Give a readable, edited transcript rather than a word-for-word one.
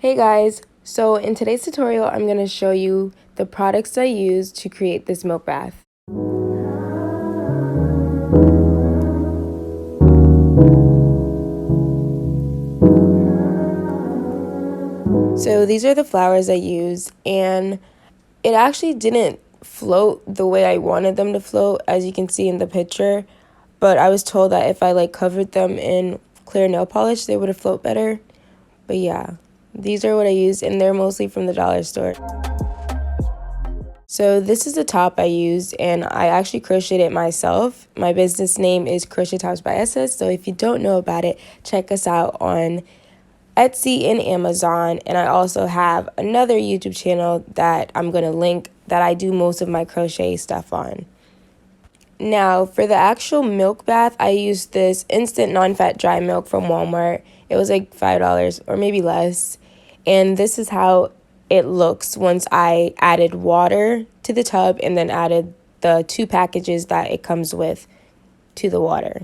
Hey guys, so in today's tutorial I'm going to show you the products I use to create this milk bath. So these are the flowers I used, and it actually didn't float the way I wanted them to float, as you can see in the picture, but I was told that if I covered them in clear nail polish they would have float better. But yeah, these are what I used, and they're mostly from the dollar store. So this is the top I used, and I actually crocheted it myself. My business name is Crochettopsbyss, so if you don't know about it, check us out on Etsy and Amazon. And I also have another YouTube channel that I'm going to link that I do most of my crochet stuff on. Now, for the actual milk bath, I used this instant non-fat dry milk from Walmart. It was like $5 or maybe less. And this is how it looks once I added water to the tub and then added the 2 packages that it comes with to the water.